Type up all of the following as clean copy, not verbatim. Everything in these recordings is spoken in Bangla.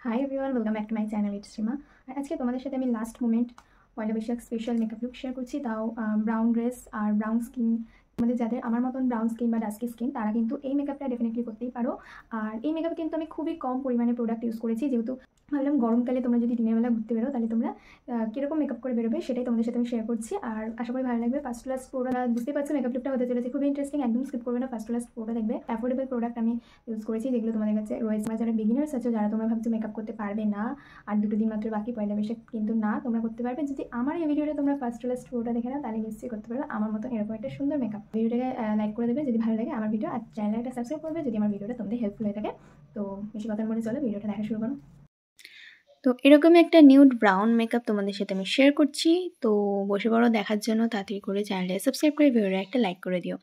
High everyone, welcome back to my channel it's Shreema. আর আজকে তোমাদের সাথে আমি last moment Poila Baishakh special makeup look share করছি, তাও ব্রাউন ড্রেস আর ব্রাউন স্কিন। তোমাদের যাদের আমার মতন ব্রাউন স্কিন বা ডাস্কি স্কিন তারা কিন্তু এই মেকআপটা ডেফিনেটলি করতেই পারো। আর এই মেকআপ কিন্তু আমি খুবই কম পরিমাণে প্রোডাক্ট ইউজ করেছি, যেহেতু ভাবলাম গরমকালে তোমরা যদি দিনের বেলা ঘুরতে বেরো তাহলে তোমরা কীরকম মেকআপ করে বেরোবে সেটাই তোমাদের সাথে আমি শেয়ার করছি। আর আশা করি ভালো লাগবে। ফার্স্ট ক্লাস পুরোটা বুঝতেই পারছো মেকআপ লুকটা হতে চলেছে খুবই ইন্টারেস্টিং, একদম স্কিপ করবে না, ফার্স্ট ক্লাস পুরোটা দেখবে। অ্যাফোর্ডেবল প্রোডাক্ট আমি ইউজ করেছি যেগুলো তোমাদের কাছে রয়েছে। যারা বিগিনার্স আছো, যারা তোমরা ভাবছো মেকআপ করতে পারবে না, আর 2 দিন মাত্র বাকি পয়লা বৈশাখ, কিন্তু না, তোমরা করতে পারবে। যদি আমার এই ভিডিওটা তোমরা ফার্স্ট লাস্ট পুরোটা দেখে নাও তাহলে নিশ্চয়ই করতে পারবে আমার মতন এরকম একটা সুন্দর মেকআপ। ভিডিওটাকে লাইক করে দেবে যদি ভালো লাগে আমার ভিডিও, আর চ্যানেলটা সাবস্ক্রাইব করবে যদি আমার ভিডিওটা তোমাদের হেল্পফুল হয়ে থাকে। তো বেশি কথা বলে চলো ভিডিওটা দেখা শুরু করো। তো এরকমই একটা নিউড ব্রাউন মেকআপ তোমাদের সাথে আমি শেয়ার করছি। তো বসে পড়ো দেখার জন্য, তাড়াতাড়ি করে চ্যানেলটা সাবস্ক্রাইব করে ভিডিওটা একটা লাইক করে দিও।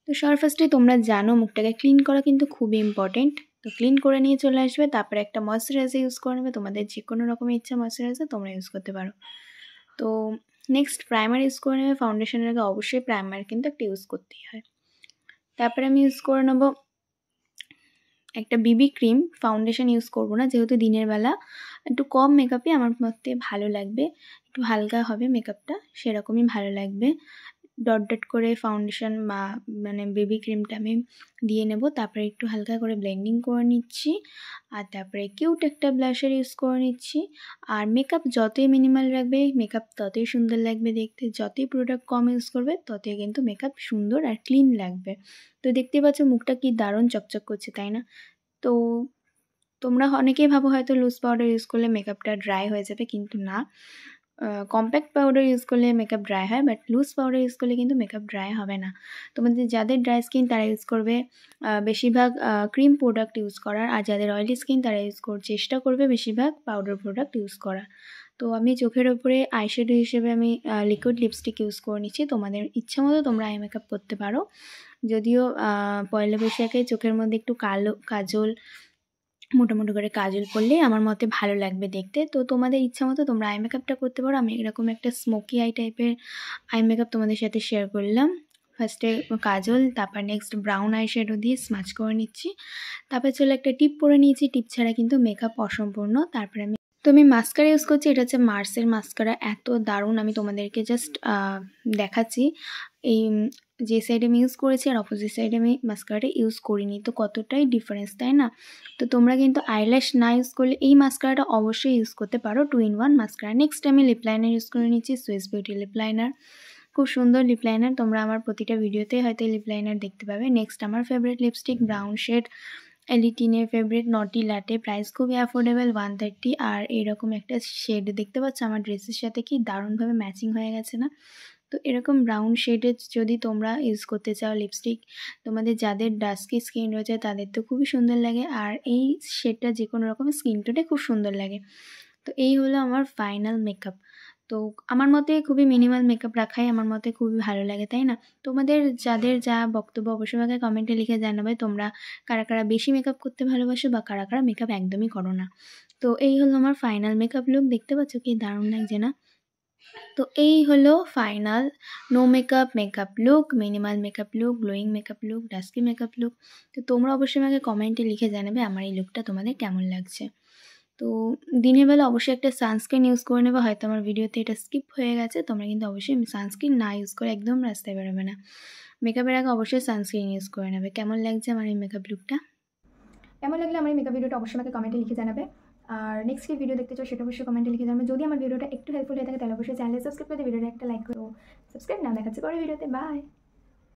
তো সবার ফার্স্টে তোমরা জানো মুখটাকে ক্লিন করা কিন্তু খুবই ইম্পর্টেন্ট। তো ক্লিন করে নিয়ে চলে আসবে, তারপরে একটা ময়শ্চারাইজার ইউজ করে নেবে। তোমাদের যে কোনো রকমের ইচ্ছা ময়শ্চারাইজার তোমরা ইউজ করতে পারো। তো নেক্সট প্রাইমার ইউজ করে নেবে। ফাউন্ডেশনের আগে অবশ্যই প্রাইমার কিন্তু একটা ইউজ করতেই হয়। তারপরে আমি ইউজ করে নেবো একটা বিবি ক্রিম। ফাউন্ডেশন ইউজ করবো না, যেহেতু দিনের বেলা একটু কম মেকআপে আমার মতে ভালো লাগবে, একটু হালকা হবে মেকআপটা, সেরকমই ভালো লাগবে। ডট ডট করে ফাউন্ডেশন বা বেবি ক্রিমটা আমি দিয়ে নেব। তারপরে একটু হালকা করে ব্লেন্ডিং করে নিচ্ছি, আর তারপরে কিউট একটা ব্লাশার ইউজ করে নিচ্ছি। আর মেকআপ যতই মিনিমাল রাখবে মেকআপ ততই সুন্দর লাগবে দেখতে, যতই প্রোডাক্ট কম ইউজ করবে ততই কিন্তু মেকআপ সুন্দর আর ক্লিন লাগবে। তো দেখতেই পাচ্ছ মুখটা কি দারুণ চকচক করছে, তাই না? তো তোমরা অনেকেই ভাবো হয়তো লুজ পাউডার ইউজ করলে মেকআপটা ড্রাই হয়ে যাবে, কিন্তু না, কম্প্যাক্ট পাউডার ইউজ করলে মেকআপ ড্রাই হয়, বাট লুজ পাউডার ইউজ করলে কিন্তু মেকআপ ড্রাই হবে না। তোমাদের যাদের ড্রাই স্কিন তারা ইউজ করবে বেশিরভাগ ক্রিম প্রোডাক্ট ইউজ করার, আর যাদের অয়েলি স্কিন তারা চেষ্টা করবে বেশিরভাগ পাউডার প্রোডাক্ট ইউজ করার। তো আমি চোখের ওপরে আইশ্যাডো হিসেবে আমি লিকুইড লিপস্টিক ইউজ করে নিচ্ছি। তোমাদের ইচ্ছা মতো তোমরা আই মেকআপ করতে পারো। যদিও পয়লা বৈশাখে চোখের মধ্যে একটু কালো কাজল, মোটামুটি করে কাজল করলে আমার মতে ভালো লাগবে দেখতে। তো তোমাদের ইচ্ছা মতো তোমরা আই মেকআপটা করতে পারো। আমি এরকম একটা স্মোকি আই টাইপের আই মেকআপ তোমাদের সাথে শেয়ার করলাম। ফার্স্টে কাজল, তারপর নেক্সট ব্রাউন আই শ্যাডো দিয়ে স্মাচ করে নিচ্ছি। তারপরে চলে একটা টিপ পরে নিয়েছি, টিপ ছাড়া কিন্তু মেকআপ অসম্পূর্ণ। তারপরে আমি মাস্কারা ইউজ করছি, এটা হচ্ছে মার্সের মাস্কারা, এত দারুণ। আমি তোমাদেরকে জাস্ট দেখাচ্ছি এই যে সাইডে আমি ইউজ করেছি আর অপোজিট সাইডে আমি মাস্কারাটা ইউজ করিনি, তো কতটাই ডিফারেন্স, তাই না? তো তোমরা কিন্তু আইল্যাশ না ইউজ করলে এই মাস্কারাটা অবশ্যই ইউজ করতে পারো, 2-in-1 মাস্কারা। নেক্সট আমি লিপ লাইনার ইউজ করে নিচ্ছি, সুইস বিউটি লিপ লাইনার, খুব সুন্দর লিপ লাইনার। তোমরা আমার প্রতিটা ভিডিওতে হয়তো লিপ লাইনার দেখতে পাবে। নেক্সট আমার ফেভারিট লিপস্টিক ব্রাউন শেড এলিটিনের ফেভারিট নটি ল্যাটে, প্রাইস খুবই অ্যাফোর্ডেবল 130। আর এইরকম একটা শেড দেখতে পাচ্ছ আমার ড্রেসের সাথে কি দারুণভাবে ম্যাচিং হয়ে গেছে না? তো এরকম ব্রাউন শেডের যদি তোমরা ইউজ করতে চাও লিপস্টিক, তোমাদের যাদের ডাস্কি স্কিন রয়েছে তাদের তো খুবই সুন্দর লাগে, আর এই শেডটা যে কোনো রকমের স্কিন টোনে খুব সুন্দর লাগে। তো এই হলো আমার ফাইনাল মেকআপ। তো আমার মতে খুবই মিনিমাল মেকআপ রাখাই আমার মতে খুবই ভালো লাগে, তাই না? তোমাদের যাদের যা বক্তব্য অবশ্যই আমাকে কমেন্টে লিখে জানাবে তোমরা কারা কারা বেশি মেকআপ করতে ভালোবাসো বা কারা কারা মেকআপ একদমই করো না। তো এই হলো আমার ফাইনাল মেকআপ লুক, দেখতে পাচ্ছ কি দারুণ লাগছে না? তো এই হলো final no makeup makeup look, minimal makeup look, glowing makeup look, dusky makeup look. তো তোমরা অবশ্যই আমাকে কমেন্টে লিখে জানাবে আমার এই লুকটা তোমাদের কেমন লাগছে। তো দিনের বেলা অবশ্যই একটা সানস্ক্রিন ইউজ করে নেবে। হয়তো আমার ভিডিওতে এটা স্কিপ হয়ে গেছে, তোমরা কিন্তু অবশ্যই সানস্ক্রিন না ইউজ করে একদম রাস্তায় বেরোবে না। মেকআপের আগে অবশ্যই সানস্ক্রিন ইউজ করে নেবে। কেমন লাগছে আমার এই মেকআপ লুকটা? কেমন লাগলে আমার এই মেকআপ ভিডিওটা অবশ্যই আমাকে কমেন্টে লিখে জানাবে। আর নেক্সট কি ভিডিও দেখতে চাও সেটা অবশ্যই কমেন্টে লিখে জানাবে। যদি আমার ভিডিওটা একটু হেল্পফুল হয়ে থাকে তাহলে অবশ্যই চ্যানেলে সাবস্ক্রাইব করে ভিডিওটা একটা লাইক করো। সাবস্ক্রাইব না দেখাচ্ছে পরে ভিডিওতে। বাই।